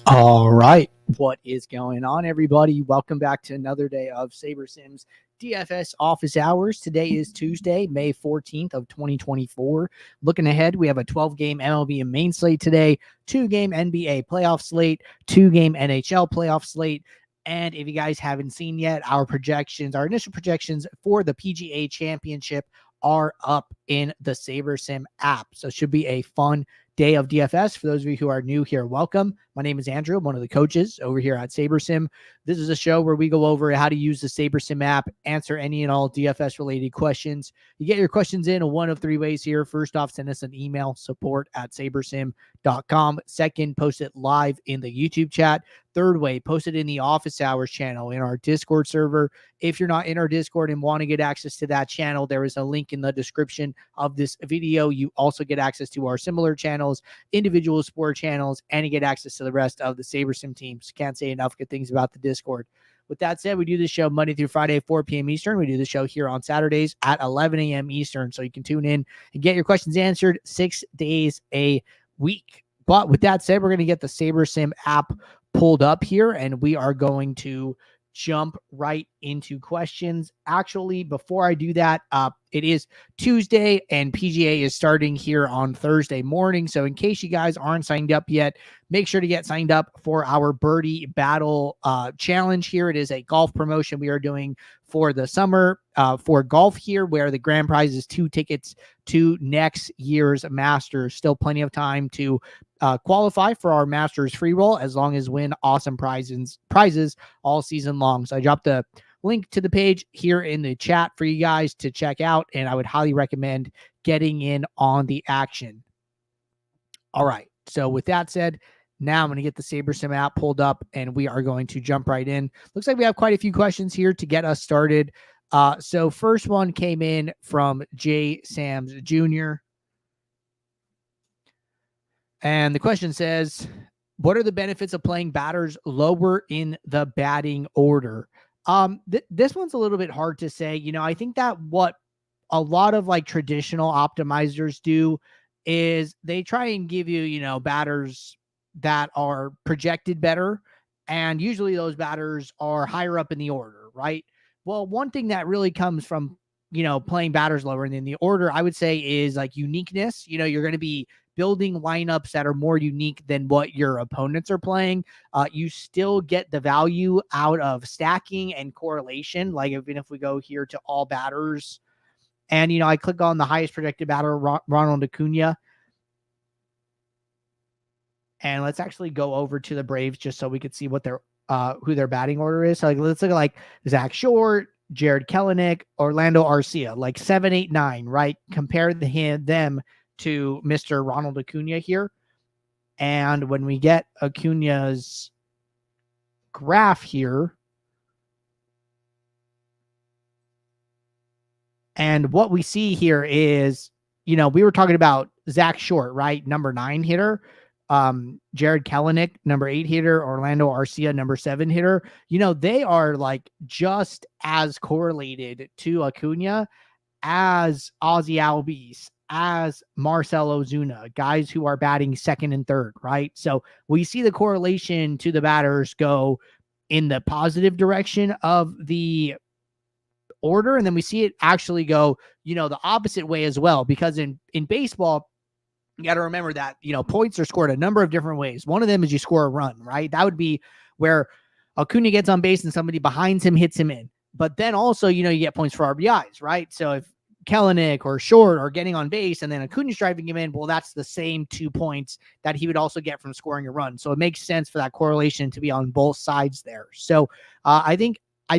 All right. What is going on, everybody? Welcome back to another day of SaberSim's DFS office hours. Today is Tuesday, May 14th of 2024. Looking ahead, we have a 12-game MLB and main slate today, 2-game NBA playoff slate, 2-game NHL playoff slate. And if you guys haven't seen yet, our initial projections for the PGA Championship are up in the SaberSim app. So it should be a fun day of DFS. For those of you who are new here, welcome. My name is Andrew. I'm one of the coaches over here at SaberSim. This is a show where we go over how to use the SaberSim app, answer any and all DFS related questions. You get your questions in one of three ways here. First off, send us an email, support@sabersim.com. Second, post it live in the YouTube chat. Third way, post it in the office hours channel in our Discord server. If you're not in our Discord and want to get access to that channel, there is a link in the description of this video. You also get access to our similar channels, individual sport channels, and you get access to the rest of the SaberSim teams. Can't say enough good things about the Discord. With that said, we do this show Monday through Friday, 4 p.m. Eastern. We do the show here on Saturdays at 11 a.m. Eastern, so you can tune in and get your questions answered 6 days a week. But with that said, we're going to get the SaberSim app pulled up here, and we are going to jump right into questions. Actually, before I do that, it is Tuesday and PGA is starting here on Thursday morning. So in case you guys aren't signed up yet, make sure to get signed up for our Birdie Battle challenge here. It is a golf promotion we are doing for the summer for golf here, where the grand prize is 2 tickets to next year's Masters. Still plenty of time to qualify for our Masters free roll, as long as win awesome prizes all season long. So I dropped the link to the page here in the chat for you guys to check out, and I would highly recommend getting in on the action. All right. So with that said, now I'm going to get the SaberSim app pulled up, and we are going to jump right in. Looks like we have quite a few questions here to get us started. So first one came in from J. Sams Jr. And the question says, what are the benefits of playing batters lower in the batting order? This one's a little bit hard to say. You know, I think that what a lot of like traditional optimizers do is they try and give you, you know, batters that are projected better. And usually those batters are higher up in the order, right? Well, one thing that really comes from, you know, playing batters lower in the order, I would say, is like uniqueness. You know, you're going to be building lineups that are more unique than what your opponents are playing. You still get the value out of stacking and correlation. Like even if we go here to all batters, and, you know, I click on the highest projected batter, Ronald Acuna. And let's actually go over to the Braves just so we could see what their who their batting order is. So like, let's look at like Zach Short, Jared Kelenic, Orlando Arcia, like 7, 8, 9, right? Compare them to Mr. Ronald Acuna here. And when we get Acuna's graph here, and what we see here is, you know, we were talking about Zach Short, right? Number 9 hitter. Jared Kelenic, number 8 hitter. Orlando Arcia, number 7 hitter. You know, they are like just as correlated to Acuna as Ozzy Albies, as Marcell Ozuna, guys who are batting 2nd and 3rd, right? So we see the correlation to the batters go in the positive direction of the order, and then we see it actually go, you know, the opposite way as well, because in baseball, you got to remember that, you know, points are scored a number of different ways. One of them is you score a run, right? That would be where Acuna gets on base and somebody behind him hits him in. But then also, you know, you get points for RBIs, right? So if Kelenic or Short are getting on base and then Acuna's driving him in, well, that's the same 2 points that he would also get from scoring a run. So it makes sense for that correlation to be on both sides there. So I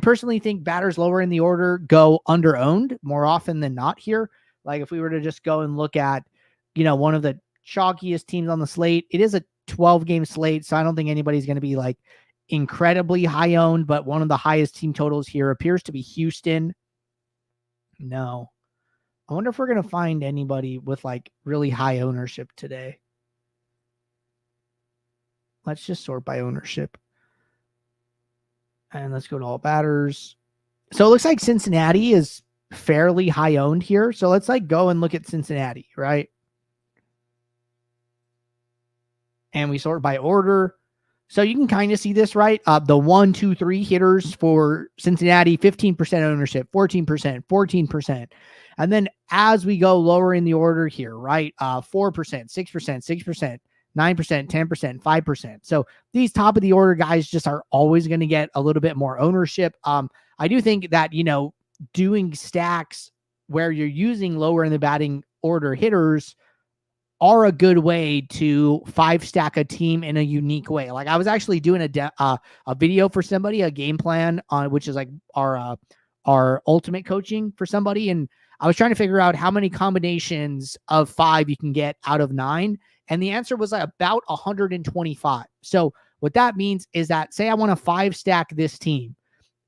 personally think batters lower in the order go under-owned more often than not here. Like if we were to just go and look at, you know, one of the chalkiest teams on the slate, it is a 12-game slate, so I don't think anybody's going to be like incredibly high owned, but one of the highest team totals here appears to be Houston. No. I wonder if we're going to find anybody with like really high ownership today. Let's just sort by ownership. And let's go to all batters. So it looks like Cincinnati is fairly high owned here. So let's like go and look at Cincinnati, right? And we sort by order. So you can kind of see this, right? The 1, 2, 3 hitters for Cincinnati, 15% ownership, 14%, 14%. And then as we go lower in the order here, right? 4%, 6%, 6%, 9%, 10%, 5%. So these top of the order guys just are always going to get a little bit more ownership. I do think that, doing stacks where you're using lower in the batting order hitters are a good way to 5-stack a team in a unique way. Like I was actually doing a video for somebody, a game plan on which is like our ultimate coaching for somebody, and I was trying to figure out how many combinations of 5 you can get out of 9, and the answer was like about 125. So what that means is that, say I want to 5-stack this team.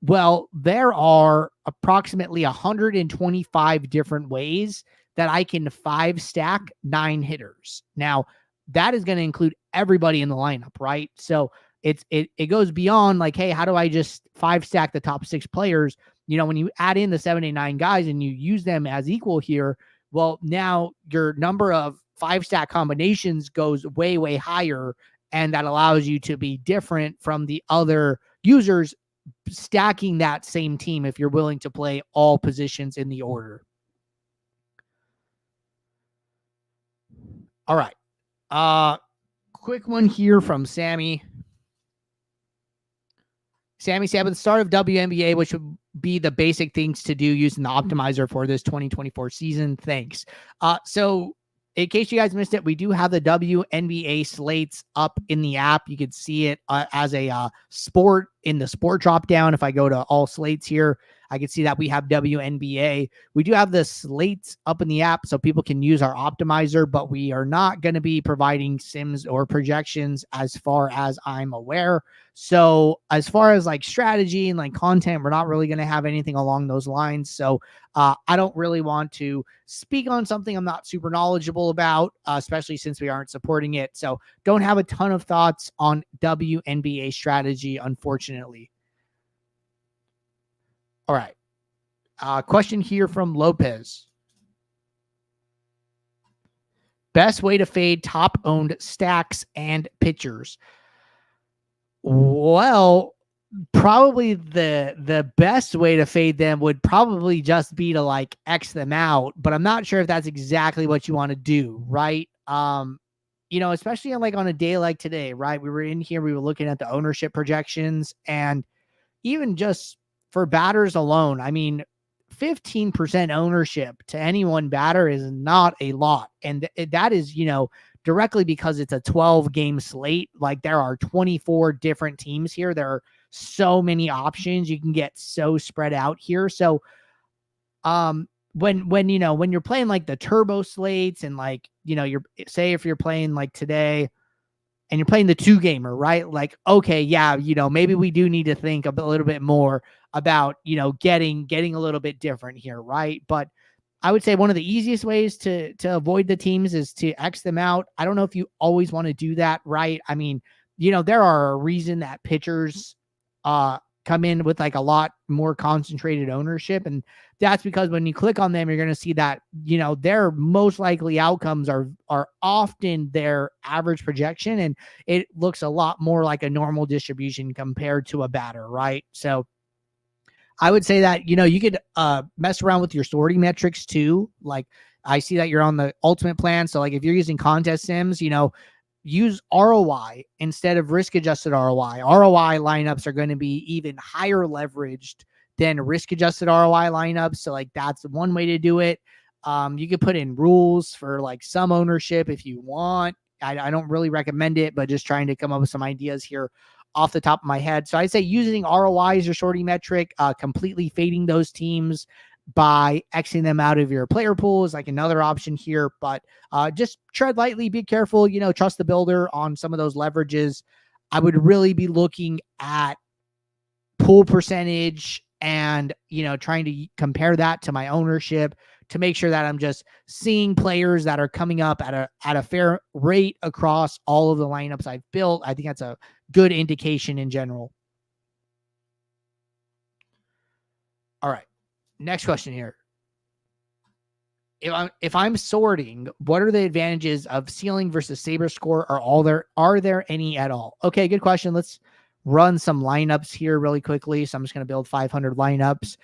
Well, there are approximately 125 different ways that I can 5-stack 9 hitters. Now, that is going to include everybody in the lineup, right? So it goes beyond like, hey, how do I just 5-stack the top 6 players? When you add in the 7 and 9 guys and you use them as equal here, well, now your number of 5-stack combinations goes way, way higher, and that allows you to be different from the other users stacking that same team if you're willing to play all positions in the order. All right. Quick one here from Sammy. Sammy said, at the start of WNBA, which would be the basic things to do using the optimizer for this 2024 season. Thanks. So in case you guys missed it, we do have the WNBA slates up in the app. You can see it as a sport in the sport drop down. If I go to all slates here, I can see that we have WNBA. We do have the slates up in the app so people can use our optimizer, but we are not going to be providing sims or projections as far as I'm aware. So as far as like strategy and like content, we're not really going to have anything along those lines. So I don't really want to speak on something I'm not super knowledgeable about, especially since we aren't supporting it. So don't have a ton of thoughts on WNBA strategy, unfortunately. All right. Question here from Lopez. Best way to fade top owned stacks and pitchers. Well, probably the best way to fade them would probably just be to like X them out, but I'm not sure if that's exactly what you want to do, right? Especially on a day like today, right? We were in here, we were looking at the ownership projections, and even just for batters alone, I mean, 15% ownership to any one batter is not a lot. And that is, directly because it's a 12-game slate. Like there are 24 different teams here. There are so many options. You can get so spread out here. So when you're playing like the turbo slates and like, say if you're playing like today and you're playing the 2-gamer, right? Like, okay, yeah, maybe we do need to think a little bit more about, getting a little bit different here, right? But I would say one of the easiest ways to avoid the teams is to X them out. I don't know if you always want to do that, right? I mean, there are a reason that pitchers come in with like a lot more concentrated ownership. And that's because when you click on them, you're going to see that, their most likely outcomes are often their average projection. And it looks a lot more like a normal distribution compared to a batter, right? So I would say that, you could mess around with your sorting metrics too. Like I see that you're on the ultimate plan. So like if you're using contest sims, use ROI instead of risk adjusted ROI. ROI lineups are going to be even higher leveraged than risk adjusted ROI lineups. So like that's one way to do it. You could put in rules for like some ownership if you want. I don't really recommend it, but just trying to come up with some ideas here off the top of my head. So I'd say using ROI as your sorting metric, completely fading those teams by Xing them out of your player pool is like another option here, but just tread lightly, be careful, trust the builder on some of those leverages. I would really be looking at pool percentage and, trying to compare that to my ownership to make sure that I'm just seeing players that are coming up at a fair rate across all of the lineups I've built. I think that's a good indication in general. All right. Next question here. if I'm sorting, what are the advantages of ceiling versus SaberScore? Are there any at all? Okay, good question. Let's run some lineups here really quickly. So I'm just going to build 500 lineups.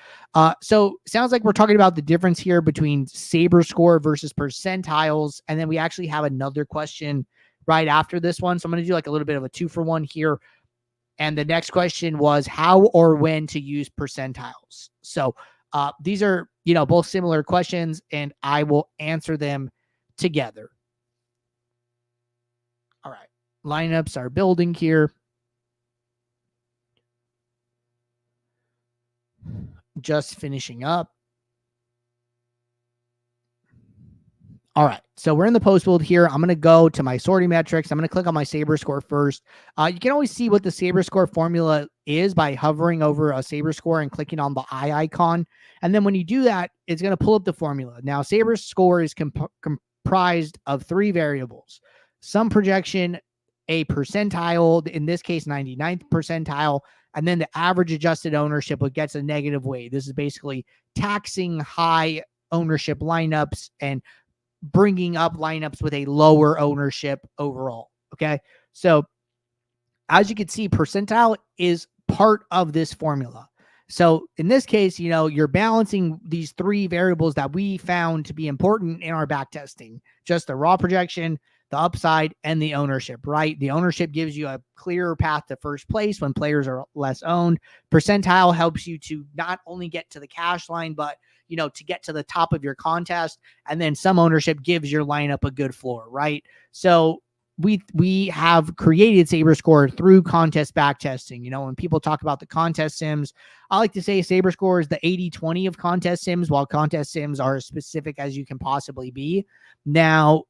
So sounds like we're talking about the difference here between SaberScore versus percentiles, and then we actually have another question right after this one. So I'm going to do like a little bit of a 2-for-1 here. And the next question was how or when to use percentiles. So these are, both similar questions, and I will answer them together. All right. Lineups are building here. Just finishing up. All right, so we're in the post build here. I'm going to go to my sorting metrics. I'm going to click on my SaberScore first. You can always see what the SaberScore formula is by hovering over a SaberScore and clicking on the eye icon. And then when you do that, it's going to pull up the formula. Now, SaberScore is comprised of 3 variables: some projection, a percentile, in this case 99th percentile, and then the average adjusted ownership, which gets a negative weight. This is basically taxing high ownership lineups and bringing up lineups with a lower ownership overall. Okay. So as you can see, percentile is part of this formula. So in this case, you're balancing these 3 variables that we found to be important in our back testing: just the raw projection, the upside, and the ownership, right? The ownership gives you a clearer path to first place when players are less owned. Percentile helps you to not only get to the cash line, but to get to the top of your contest. And then some ownership gives your lineup a good floor, right? So we have created SaberScore through contest back testing. When people talk about the contest sims, I like to say SaberScore is the 80-20 of contest sims, while contest sims are as specific as you can possibly be. Now,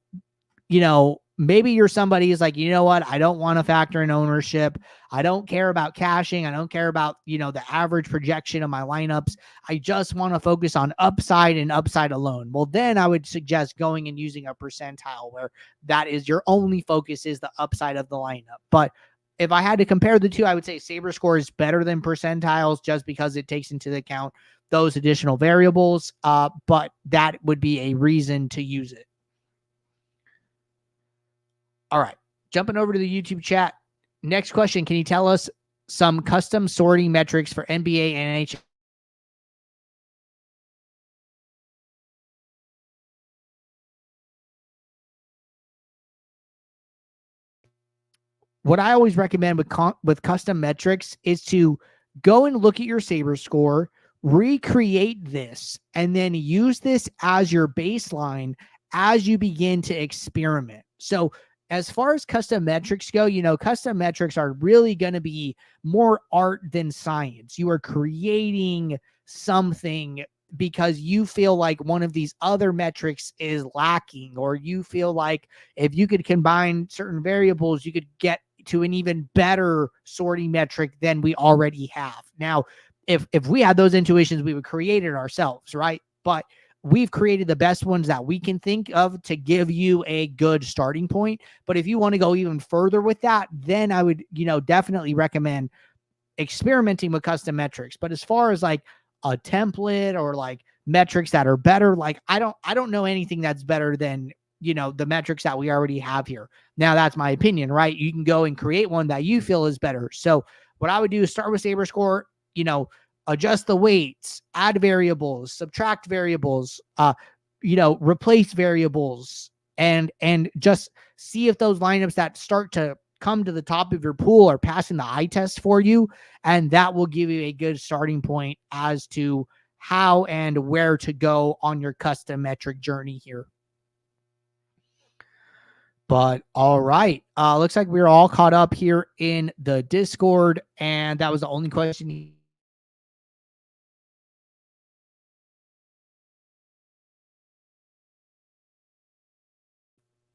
maybe you're somebody who's like, what? I don't want to factor in ownership. I don't care about caching. I don't care about, the average projection of my lineups. I just want to focus on upside and upside alone. Well, then I would suggest going and using a percentile where that is your only focus is the upside of the lineup. But if I had to compare the two, I would say SaberScore is better than percentiles just because it takes into account those additional variables. But that would be a reason to use it. All right, jumping over to the YouTube chat. Next question, can you tell us some custom sorting metrics for NBA and NHL? What I always recommend with custom metrics is to go and look at your SaberScore, recreate this, and then use this as your baseline as you begin to experiment. So as far as custom metrics go, custom metrics are really going to be more art than science. You are creating something because you feel like one of these other metrics is lacking, or you feel like if you could combine certain variables, you could get to an even better sorting metric than we already have. Now, if we had those intuitions, we would create it ourselves, right? But we've created the best ones that we can think of to give you a good starting point. But if you want to go even further with that, then I would, definitely recommend experimenting with custom metrics. But as far as like a template or like metrics that are better, like I don't know anything that's better than the metrics that we already have here. Now that's my opinion, right? You can go and create one that you feel is better. So what I would do is start with SaberScore, adjust the weights, add variables, subtract variables, replace variables, and just see if those lineups that start to come to the top of your pool are passing the eye test for you. And that will give you a good starting point as to how and where to go on your custom metric journey here. But all right, looks like we're all caught up here in the Discord, and that was the only question.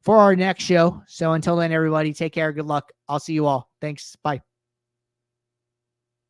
For our next show. So until then, everybody, take care. Good luck. I'll see you all. Thanks. Bye.